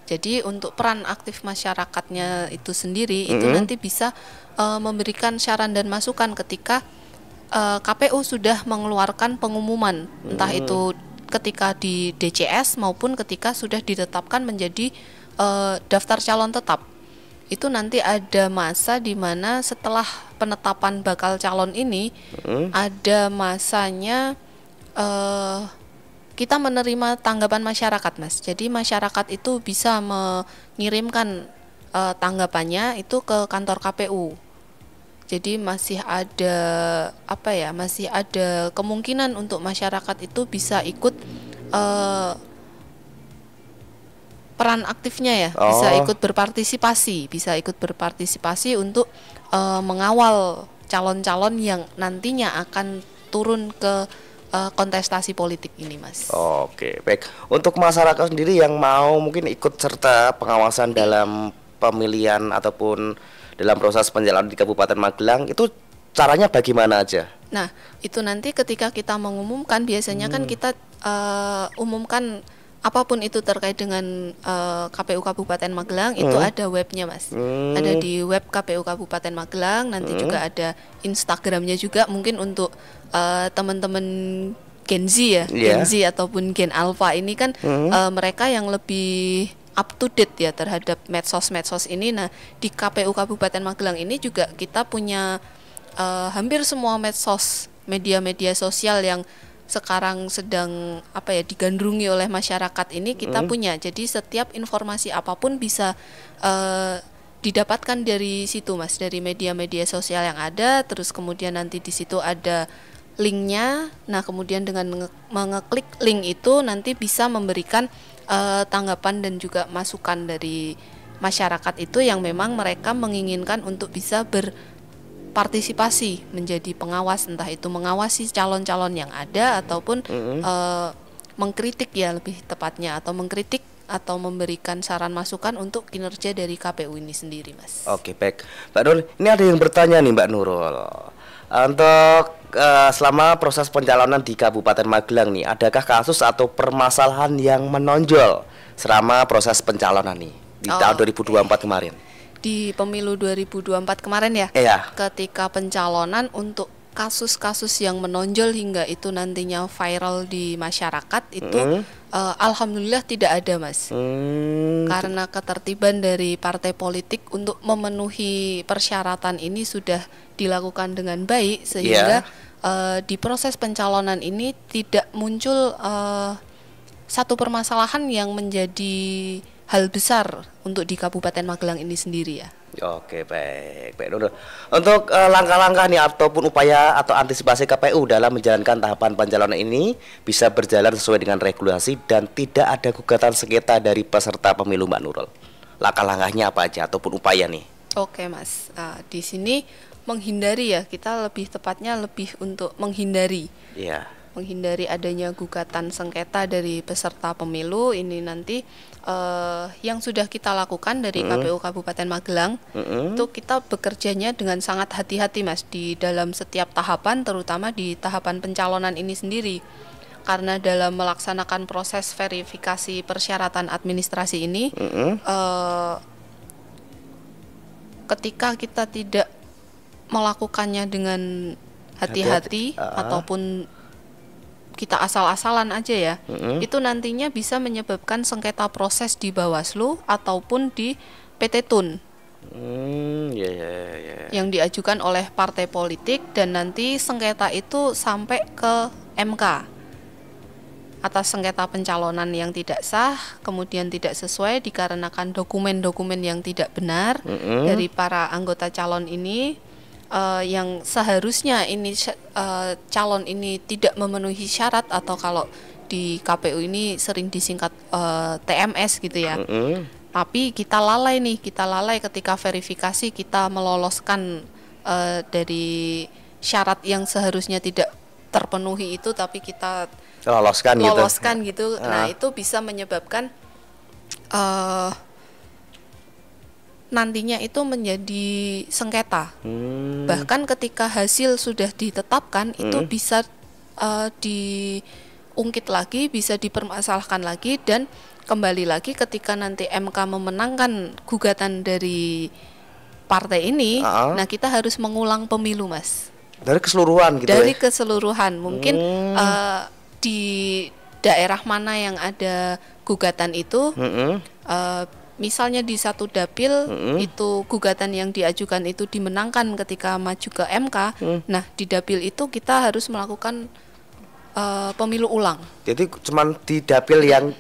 Jadi untuk peran aktif masyarakatnya itu sendiri itu nanti bisa memberikan saran dan masukan ketika KPU sudah mengeluarkan pengumuman, entah itu ketika di DCS maupun ketika sudah ditetapkan menjadi daftar calon tetap. Itu nanti ada masa di mana setelah penetapan bakal calon ini ada masanya kita menerima tanggapan masyarakat, Mas. Jadi masyarakat itu bisa mengirimkan tanggapannya itu ke kantor KPU. Jadi masih ada masih ada kemungkinan untuk masyarakat itu bisa ikut peran aktifnya ya, bisa ikut berpartisipasi untuk mengawal calon-calon yang nantinya akan turun ke kontestasi politik ini, Mas. Oke, baik. Untuk masyarakat sendiri yang mau mungkin ikut serta pengawasan dalam pemilihan ataupun dalam proses pencalonan di Kabupaten Magelang, itu caranya bagaimana aja? Nah, itu nanti ketika kita mengumumkan, biasanya kan kita umumkan apapun itu terkait dengan KPU Kabupaten Magelang, itu ada webnya, Mas. Ada di web KPU Kabupaten Magelang, nanti juga ada Instagramnya juga, mungkin untuk teman-teman Gen Z ya, Gen Z ataupun Gen Alpha ini kan mereka yang lebih up to date ya terhadap medsos-medsos ini. Nah, di KPU Kabupaten Magelang ini juga kita punya hampir semua medsos, media-media sosial yang sekarang sedang digandrungi oleh masyarakat ini kita punya. Jadi setiap informasi apapun bisa didapatkan dari situ, Mas, dari media-media sosial yang ada. Terus kemudian nanti di situ ada linknya. Nah, kemudian dengan mengeklik link itu nanti bisa memberikan tanggapan dan juga masukan dari masyarakat itu yang memang mereka menginginkan untuk bisa berpartisipasi menjadi pengawas, entah itu mengawasi calon-calon yang ada ataupun mengkritik ya lebih tepatnya, atau mengkritik atau memberikan saran masukan untuk kinerja dari KPU ini sendiri, Mas. Oke, baik. Mbak Nurul, ini ada yang bertanya nih Mbak Nurul. Untuk selama proses pencalonan di Kabupaten Magelang nih, adakah kasus atau permasalahan yang menonjol selama proses pencalonan nih di tahun 2024 kemarin? Di pemilu 2024 kemarin ya? Iya. Ketika pencalonan, untuk kasus-kasus yang menonjol hingga itu nantinya viral di masyarakat itu alhamdulillah tidak ada, Mas. Karena ketertiban dari partai politik untuk memenuhi persyaratan ini sudah dilakukan dengan baik, sehingga di proses pencalonan ini tidak muncul satu permasalahan yang menjadi hal besar untuk di Kabupaten Magelang ini sendiri ya. Oke, baik. Untuk langkah-langkah nih ataupun upaya atau antisipasi KPU dalam menjalankan tahapan pencalonan ini bisa berjalan sesuai dengan regulasi dan tidak ada gugatan sengketa dari peserta pemilu, Mbak Nurul. Langkah-langkahnya apa aja ataupun upaya nih? Oke, Mas. Di sini menghindari ya, kita lebih tepatnya lebih untuk menghindari. Iya. Menghindari adanya gugatan sengketa dari peserta pemilu ini nanti yang sudah kita lakukan dari KPU Kabupaten Magelang itu kita bekerjanya dengan sangat hati-hati, Mas, di dalam setiap tahapan, terutama di tahapan pencalonan ini sendiri, karena dalam melaksanakan proses verifikasi persyaratan administrasi ini ketika kita tidak melakukannya dengan hati-hati ataupun kita asal-asalan aja ya, itu nantinya bisa menyebabkan sengketa proses di Bawaslu ataupun di PT Tun yang diajukan oleh partai politik, dan nanti sengketa itu sampai ke MK atas sengketa pencalonan yang tidak sah, kemudian tidak sesuai dikarenakan dokumen-dokumen yang tidak benar dari para anggota calon ini. Yang seharusnya ini calon ini tidak memenuhi syarat, atau kalau di KPU ini sering disingkat TMS gitu ya. Tapi kita lalai ketika verifikasi, kita meloloskan dari syarat yang seharusnya tidak terpenuhi itu, tapi kita loloskan gitu. Nah, itu bisa menyebabkan nantinya itu menjadi sengketa. Bahkan ketika hasil sudah ditetapkan itu bisa diungkit lagi, bisa dipermasalahkan lagi, dan kembali lagi ketika nanti MK memenangkan gugatan dari partai ini, nah kita harus mengulang pemilu, Mas. Dari keseluruhan gitu. Dari keseluruhan. Mungkin di daerah mana yang ada gugatan itu, misalnya di satu dapil itu gugatan yang diajukan itu dimenangkan ketika maju ke MK. Nah, di dapil itu kita harus melakukan pemilu ulang. Jadi cuman di dapil yang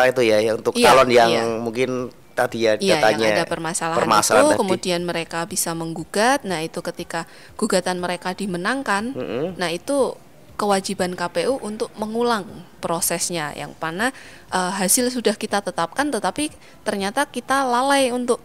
itu ya, untuk calon yang mungkin tadi ya datanya yang ada permasalahan itu, kemudian mereka bisa menggugat. Nah, itu ketika gugatan mereka dimenangkan, nah itu kewajiban KPU untuk mengulang prosesnya, yang mana hasil sudah kita tetapkan, tetapi ternyata kita lalai untuk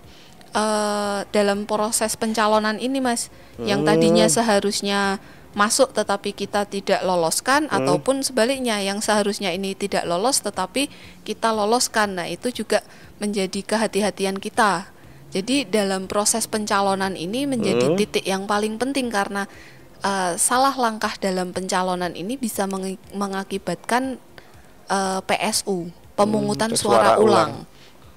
dalam proses pencalonan ini, Mas, yang tadinya seharusnya masuk tetapi kita tidak loloskan, ataupun sebaliknya yang seharusnya ini tidak lolos tetapi kita loloskan. Nah, itu juga menjadi kehati-hatian kita. Jadi dalam proses pencalonan ini menjadi titik yang paling penting, karena salah langkah dalam pencalonan ini bisa mengakibatkan PSU, pemungutan suara ulang,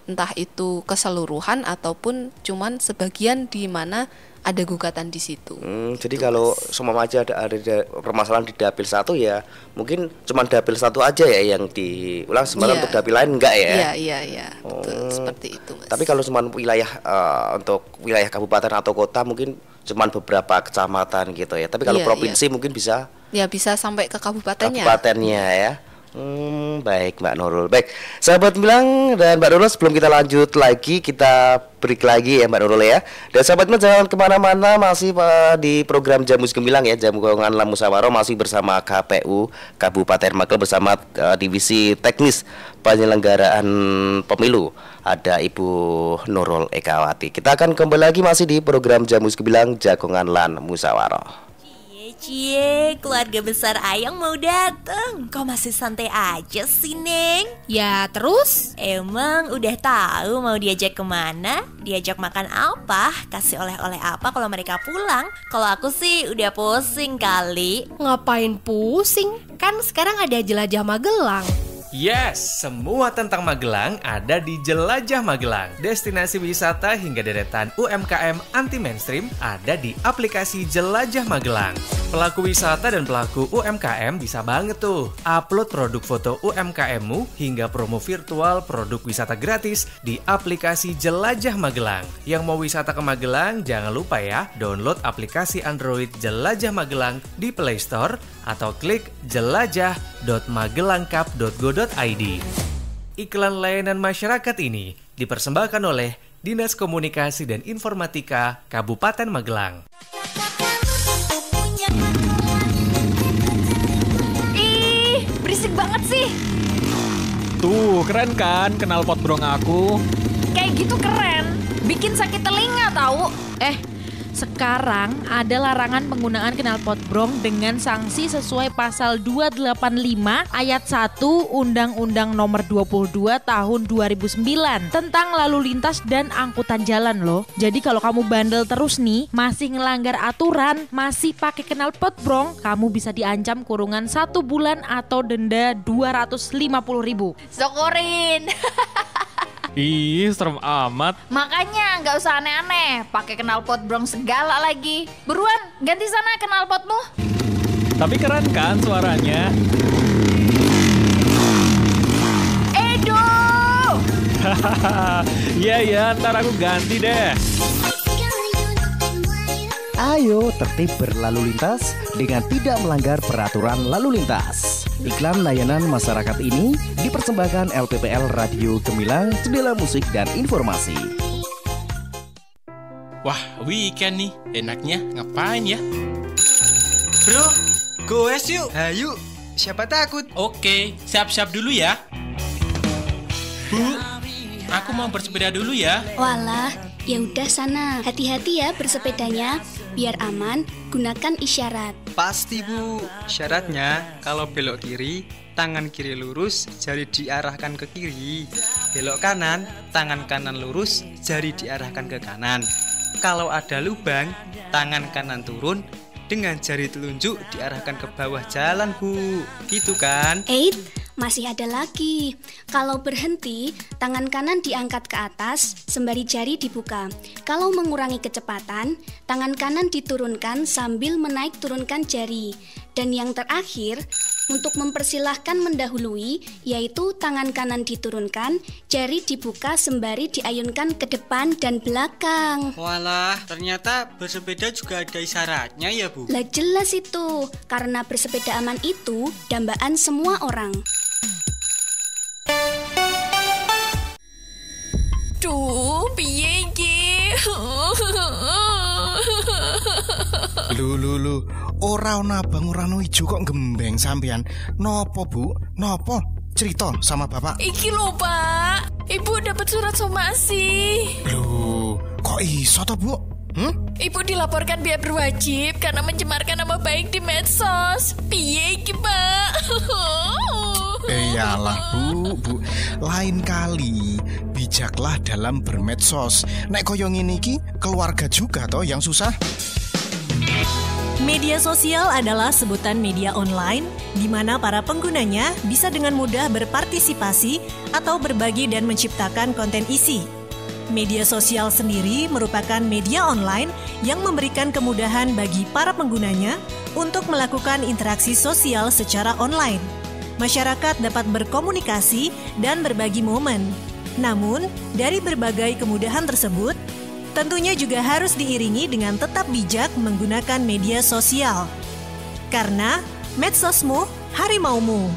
entah itu keseluruhan ataupun cuman sebagian di mana ada gugatan di situ. Jadi kalau semua aja ada permasalahan di dapil satu ya, mungkin cuma dapil satu aja ya yang diulang, sementara untuk dapil lain enggak ya? Iya, betul, seperti itu, Mas. Tapi kalau cuma wilayah untuk wilayah kabupaten atau kota mungkin cuma beberapa kecamatan gitu ya. Tapi kalau provinsi mungkin bisa? Ya, bisa sampai ke kabupatennya. Kabupatennya ya. Baik Mbak Nurul. Baik, sahabat Gemilang dan Mbak Nurul, sebelum kita lanjut lagi, kita break lagi ya Mbak Nurul ya. Dan sahabat Gemilang jangan kemana-mana, masih di program Jamus Gemilang ya, Jamu Gabungan Musyawarah, masih bersama KPU Kabupaten Magelang bersama Divisi Teknis Penyelenggaraan Pemilu. Ada Ibu Nurul Ekawati. Kita akan kembali lagi masih di program Jamus Gemilang Jagongan Lan Musyawarah. Cie, keluarga besar Ayang mau dateng. Kok masih santai aja sih, Neng? Ya, terus? Emang udah tahu mau diajak kemana? Diajak makan apa? Kasih oleh-oleh apa kalau mereka pulang? Kalau aku sih udah pusing kali. Ngapain pusing? Kan sekarang ada Jelajah Magelang. Yes, semua tentang Magelang ada di Jelajah Magelang. Destinasi wisata hingga deretan UMKM anti mainstream ada di aplikasi Jelajah Magelang. Pelaku wisata dan pelaku UMKM bisa banget tuh upload produk foto UMKM-mu hingga promo virtual produk wisata gratis di aplikasi Jelajah Magelang. Yang mau wisata ke Magelang, jangan lupa ya download aplikasi Android Jelajah Magelang di Play Store atau klik jelajah.magelangcup.go.id. Iklan layanan masyarakat ini dipersembahkan oleh Dinas Komunikasi dan Informatika Kabupaten Magelang. Ih, berisik banget sih. Tuh, keren kan knalpot brong aku? Kayak gitu keren. Bikin sakit telinga tahu. Sekarang ada larangan penggunaan knalpot brong dengan sanksi sesuai pasal 285 ayat 1 Undang-Undang Nomor 22 Tahun 2009 tentang lalu lintas dan angkutan jalan loh. Jadi kalau kamu bandel terus nih, masih ngelanggar aturan, masih pakai knalpot brong, kamu bisa diancam kurungan 1 bulan atau denda 250.000. Sokorin. Ih, serem amat. Makanya nggak usah aneh-aneh, pakai knalpot brong segala lagi. Buruan, ganti sana knalpotmu. Tapi keren kan suaranya? Edo! Iya, ntar aku ganti deh. Ayo tertib berlalu lintas dengan tidak melanggar peraturan lalu lintas. Iklan layanan masyarakat ini dipersembahkan LPPL Radio Gemilang, Jendela Musik dan Informasi. Wah, weekend nih, enaknya ngapain ya? Bro, goes yuk. Ayo, siapa takut? Oke, siap-siap dulu ya. Bu, aku mau bersepeda dulu ya. Walah, ya udah sana. Hati-hati ya bersepedanya, biar aman. Gunakan isyarat. Pasti Bu. Syaratnya kalau belok kiri, tangan kiri lurus, jari diarahkan ke kiri. Belok kanan, tangan kanan lurus, jari diarahkan ke kanan. Kalau ada lubang, tangan kanan turun, dengan jari telunjuk diarahkan ke bawah jalan Bu. Gitu kan? Masih ada lagi. Kalau berhenti, tangan kanan diangkat ke atas, sembari jari dibuka. Kalau mengurangi kecepatan, tangan kanan diturunkan sambil menaik turunkan jari. Dan yang terakhir, untuk mempersilahkan mendahului, yaitu tangan kanan diturunkan, jari dibuka sembari diayunkan ke depan dan belakang. Walah, ternyata bersepeda juga ada isyaratnya ya Bu? Lah jelas itu, karena bersepeda aman itu dambaan semua orang. Duh, piye iki? Lu, ora ono abang ora ono ijo kok gembeng sampean. Nopo Bu? Nopo? Cerita sama bapak. Iki lho Pak, Ibu dapat surat somasi. Loh, kok iso toh Bu? Ibu dilaporkan pihak berwajib karena mencemarkan nama baik di medsos. Piye iki Pak? Iyalah Bu, lain kali bijaklah dalam bermedsos. Nek koyo ngene iki keluarga juga toh yang susah. Media sosial adalah sebutan media online di mana para penggunanya bisa dengan mudah berpartisipasi atau berbagi dan menciptakan konten isi. Media sosial sendiri merupakan media online yang memberikan kemudahan bagi para penggunanya untuk melakukan interaksi sosial secara online. Masyarakat dapat berkomunikasi dan berbagi momen. Namun, dari berbagai kemudahan tersebut, tentunya juga harus diiringi dengan tetap bijak menggunakan media sosial. Karena medsosmu harimaumu.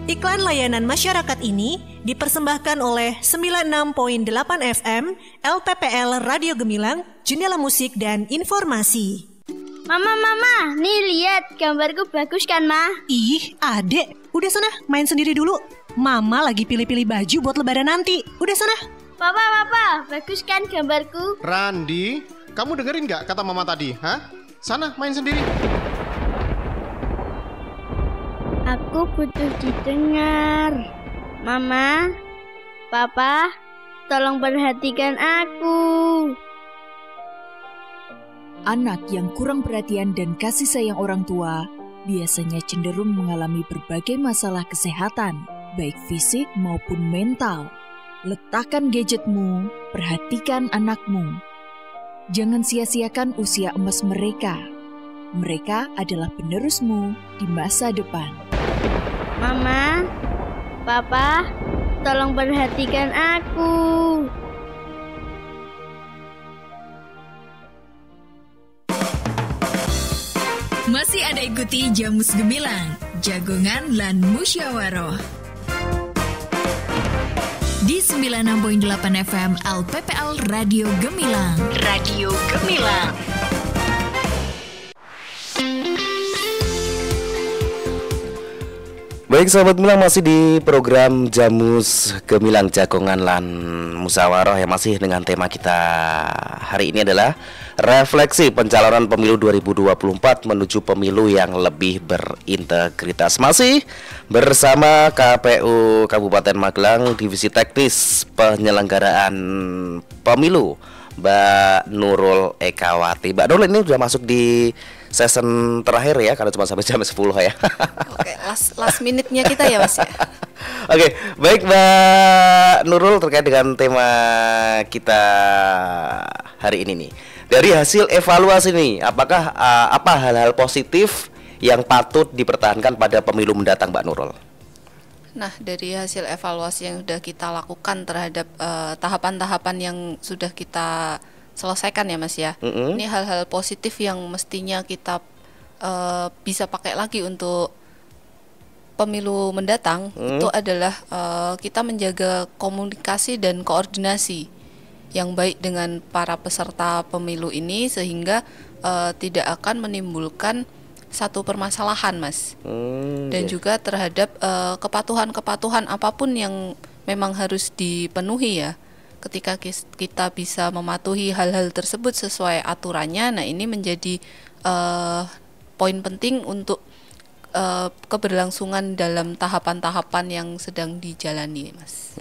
Iklan layanan masyarakat ini dipersembahkan oleh 96.8 FM LPPL Radio Gemilang, Jendela Musik dan Informasi. Mama, nih lihat gambarku bagus kan, Ma? Ih, adek, udah sana main sendiri dulu. Mama lagi pilih-pilih baju buat lebaran nanti. Udah sana. Papa, bagus kan gambarku? Randi, kamu dengerin nggak kata Mama tadi? Hah? Sana main sendiri. Aku butuh didengar. Mama, Papa, tolong perhatikan aku. Anak yang kurang perhatian dan kasih sayang orang tua biasanya cenderung mengalami berbagai masalah kesehatan, baik fisik maupun mental. Letakkan gadgetmu, perhatikan anakmu. Jangan sia-siakan usia emas mereka. Mereka adalah penerusmu di masa depan. Mama, Papa, tolong perhatikan aku. Masih ada ikuti Jamus Gemilang, Jagongan lan Musyawaroh. Di 96.8 FM LPPL Radio Gemilang. Radio Gemilang. Baik sahabat Gemilang, masih di program Jamus Gemilang, Jagongan lan Musyawaroh yang masih dengan tema kita hari ini adalah refleksi pencalonan pemilu 2024 menuju pemilu yang lebih berintegritas. Masih bersama KPU Kabupaten Magelang, Divisi Teknis Penyelenggaraan Pemilu, Mbak Nurul Ekawati. Mbak Nurul ini sudah masuk di season terakhir ya, karena cuma sampai jam 10 ya. Oke, last minute-nya kita ya Mas ya. Oke, baik Mbak Nurul, terkait dengan tema kita hari ini nih. Dari hasil evaluasi nih, apakah apa hal-hal positif yang patut dipertahankan pada pemilu mendatang, Mbak Nurul? Nah, dari hasil evaluasi yang sudah kita lakukan terhadap tahapan-tahapan yang sudah kita selesaikan ya Mas ya. Ini hal-hal positif yang mestinya kita bisa pakai lagi untuk pemilu mendatang. Itu adalah kita menjaga komunikasi dan koordinasi yang baik dengan para peserta pemilu ini, sehingga tidak akan menimbulkan satu permasalahan Mas. Dan juga terhadap kepatuhan-kepatuhan apapun yang memang harus dipenuhi ya. Ketika kita bisa mematuhi hal-hal tersebut sesuai aturannya, nah ini menjadi poin penting untuk keberlangsungan dalam tahapan-tahapan yang sedang dijalani, Mas.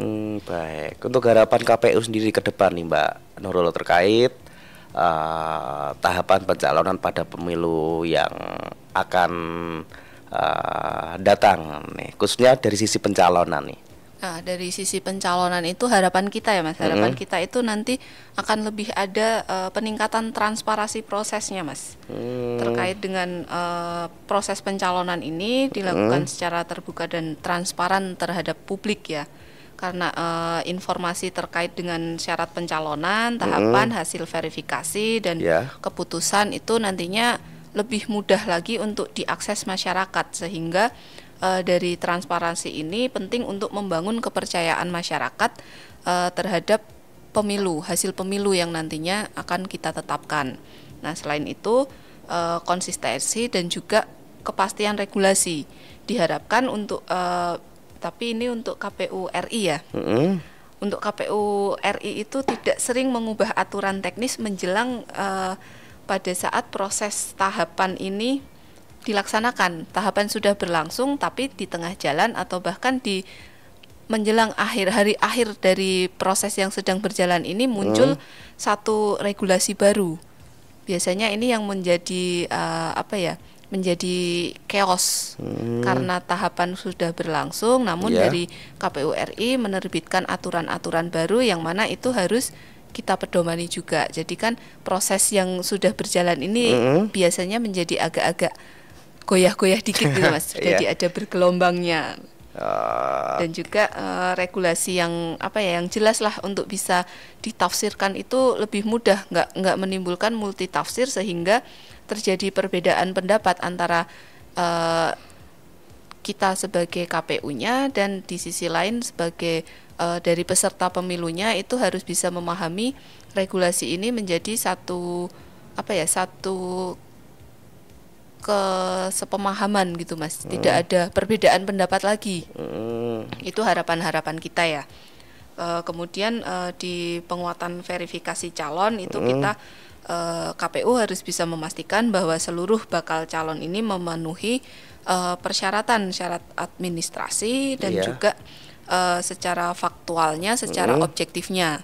Baik. Untuk harapan KPU sendiri ke depan nih, Mbak Nurul, terkait tahapan pencalonan pada pemilu yang akan datang nih, khususnya dari sisi pencalonan nih. Nah, dari sisi pencalonan itu harapan kita ya Mas, harapan kita itu nanti akan lebih ada peningkatan transparansi prosesnya Mas. Terkait dengan proses pencalonan ini dilakukan secara terbuka dan transparan terhadap publik ya. Karena informasi terkait dengan syarat pencalonan, tahapan, hasil verifikasi dan keputusan itu nantinya lebih mudah lagi untuk diakses masyarakat, sehingga dari transparansi ini penting untuk membangun kepercayaan masyarakat terhadap pemilu, hasil pemilu yang nantinya akan kita tetapkan. Nah, selain itu konsistensi dan juga kepastian regulasi diharapkan untuk tapi ini untuk KPU RI ya. Untuk KPU RI itu tidak sering mengubah aturan teknis menjelang pada saat proses tahapan ini dilaksanakan. Tahapan sudah berlangsung, tapi di tengah jalan atau bahkan di menjelang hari akhir dari proses yang sedang berjalan ini muncul satu regulasi baru. Biasanya ini yang menjadi menjadi chaos karena tahapan sudah berlangsung, namun dari KPU RI menerbitkan aturan-aturan baru yang mana itu harus kita pedomani juga. Jadi kan proses yang sudah berjalan ini biasanya menjadi agak-agak goyah-goyah dikit gitu Mas, jadi ada bergelombangnya. Dan juga regulasi yang yang jelas lah untuk bisa ditafsirkan itu lebih mudah, nggak menimbulkan multitafsir sehingga terjadi perbedaan pendapat antara kita sebagai KPU-nya, dan di sisi lain sebagai dari peserta pemilunya itu harus bisa memahami regulasi ini menjadi satu kesepemahaman gitu Mas. Tidak ada perbedaan pendapat lagi. Itu harapan-harapan kita ya. Kemudian di penguatan verifikasi calon itu kita KPU harus bisa memastikan bahwa seluruh bakal calon ini memenuhi persyaratan syarat administrasi dan juga secara faktualnya, secara objektifnya.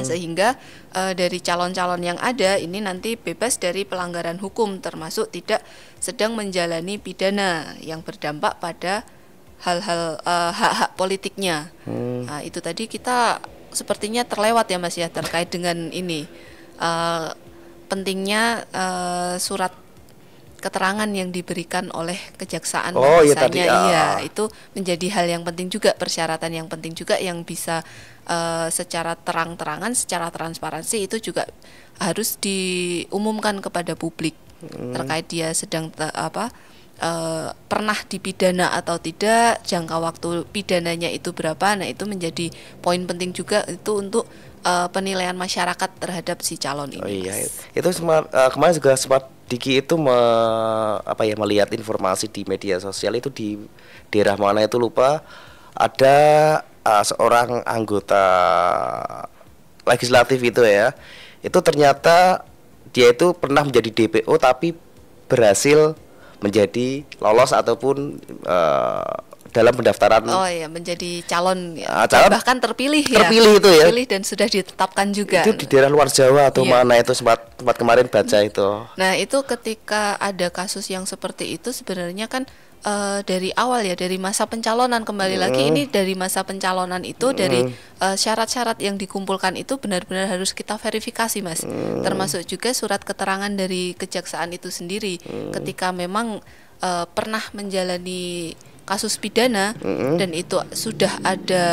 Sehingga dari calon-calon yang ada ini nanti bebas dari pelanggaran hukum, termasuk tidak sedang menjalani pidana yang berdampak pada hal-hal hak-hak politiknya. Nah, itu tadi kita sepertinya terlewat ya Mas ya terkait dengan ini pentingnya surat keterangan yang diberikan oleh kejaksaan bahwasanya itu menjadi hal yang penting juga, persyaratan yang penting juga yang bisa secara terang-terangan, secara transparansi itu juga harus diumumkan kepada publik terkait dia sedang pernah dipidana atau tidak, jangka waktu pidananya itu berapa. Nah, itu menjadi poin penting juga itu untuk penilaian masyarakat terhadap si calon ini. Oh iya, itu kemarin juga sempat Diki itu melihat informasi di media sosial itu di daerah mana itu lupa, ada seorang anggota legislatif itu ya, itu ternyata dia itu pernah menjadi DPO tapi berhasil menjadi lolos ataupun dalam pendaftaran. Oh iya, menjadi calon, calon bahkan terpilih itu ya. Terpilih dan sudah ditetapkan juga. Itu di daerah luar Jawa atau mana itu sempat kemarin baca itu. Nah, itu ketika ada kasus yang seperti itu sebenarnya kan dari awal ya, dari masa pencalonan kembali lagi ini dari masa pencalonan itu dari syarat-syarat yang dikumpulkan itu benar-benar harus kita verifikasi Mas. Termasuk juga surat keterangan dari kejaksaan itu sendiri ketika memang pernah menjalani kasus pidana dan itu sudah ada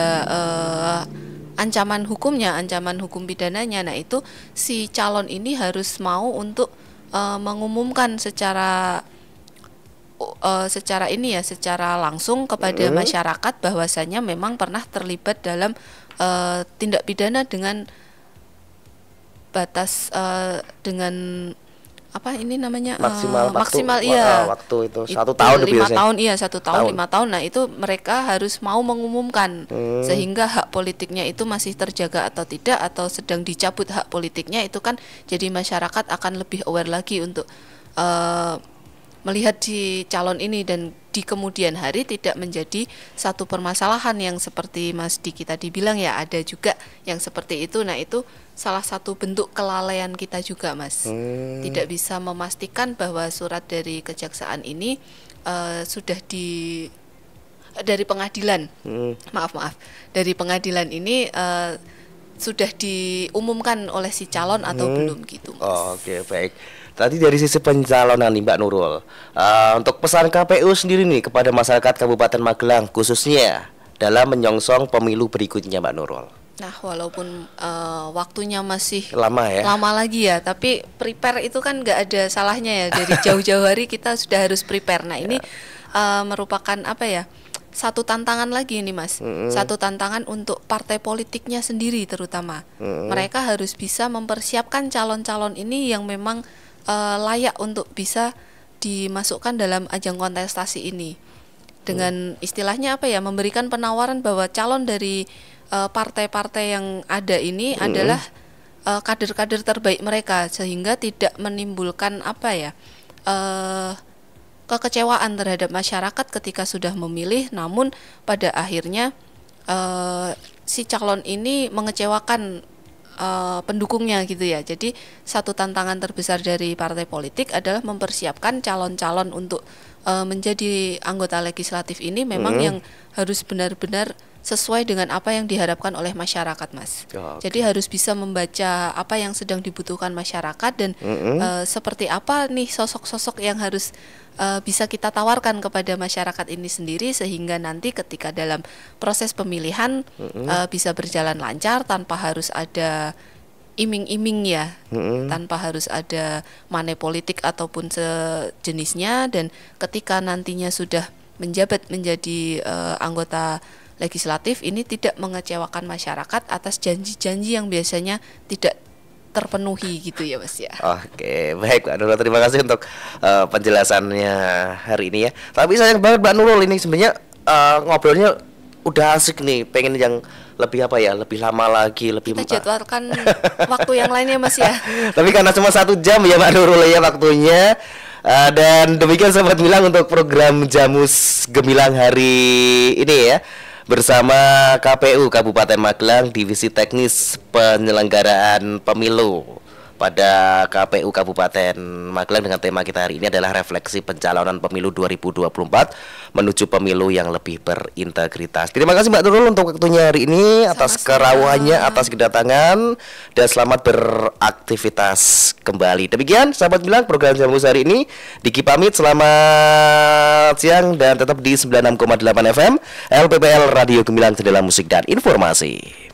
ancaman hukumnya, ancaman hukum pidananya. Nah, itu si calon ini harus mau untuk mengumumkan secara langsung kepada masyarakat bahwasanya memang pernah terlibat dalam tindak pidana dengan batas dengan maksimal waktu itu 1 tahun 5 tahun 1 tahun 5 tahun. Nah, itu mereka harus mau mengumumkan sehingga hak politiknya itu masih terjaga atau tidak, atau sedang dicabut hak politiknya, itu kan jadi masyarakat akan lebih aware lagi untuk melihat si calon ini dan di kemudian hari tidak menjadi satu permasalahan yang seperti Mas Diki tadi bilang ya, ada juga yang seperti itu. Nah, itu salah satu bentuk kelalaian kita juga Mas, tidak bisa memastikan bahwa surat dari kejaksaan ini sudah dari pengadilan dari pengadilan ini sudah diumumkan oleh si calon atau belum gitu Mas. Oke, baik. Tadi dari sisi pencalonan nih Mbak Nurul, untuk pesan KPU sendiri nih kepada masyarakat Kabupaten Magelang khususnya dalam menyongsong pemilu berikutnya Mbak Nurul. Nah, walaupun waktunya masih lama lagi ya, tapi prepare itu kan nggak ada salahnya ya, dari jauh-jauh hari kita sudah harus prepare. Nah, ini merupakan satu tantangan lagi nih Mas, satu tantangan untuk partai politiknya sendiri terutama. Mereka harus bisa mempersiapkan calon-calon ini yang memang layak untuk bisa dimasukkan dalam ajang kontestasi ini. Dengan istilahnya memberikan penawaran bahwa calon dari partai-partai yang ada ini adalah kader-kader terbaik mereka, sehingga tidak menimbulkan kekecewaan terhadap masyarakat ketika sudah memilih, namun pada akhirnya si calon ini mengecewakan pendukungnya gitu ya. Jadi satu tantangan terbesar dari partai politik adalah mempersiapkan calon-calon untuk menjadi anggota legislatif ini memang yang harus benar-benar sesuai dengan apa yang diharapkan oleh masyarakat Mas. Jadi harus bisa membaca apa yang sedang dibutuhkan masyarakat dan seperti apa nih sosok-sosok yang harus bisa kita tawarkan kepada masyarakat ini sendiri, sehingga nanti ketika dalam proses pemilihan bisa berjalan lancar tanpa harus ada iming-iming ya, tanpa harus ada money politik ataupun sejenisnya. Dan ketika nantinya sudah menjabat menjadi anggota legislatif ini tidak mengecewakan masyarakat atas janji-janji yang biasanya tidak terpenuhi gitu ya Mas ya. Oke, baik Mbak Nurul, terima kasih untuk penjelasannya hari ini ya. Tapi sayang banget Mbak Nurul, ini sebenarnya ngobrolnya udah asik nih, pengen yang lebih lebih lama lagi, lebih kita jadwalkan waktu yang lainnya Mas ya. Tapi karena cuma 1 jam ya Mbak Nurul ya waktunya. Dan demikian Sobat Gemilang untuk program Jamus Gemilang hari ini ya, bersama KPU Kabupaten Magelang, Divisi Teknis Penyelenggaraan Pemilu pada KPU Kabupaten Magelang, dengan tema kita hari ini adalah refleksi pencalonan pemilu 2024 menuju pemilu yang lebih berintegritas. Terima kasih Mbak Nurul untuk waktunya hari ini, atas kerawahannya, atas kedatangan, dan selamat beraktivitas kembali. Demikian sahabat bilang program Jamus hari ini. Diki pamit, selamat siang dan tetap di 96,8 FM LPPL Radio Gemilang, Jendela Musik dan Informasi.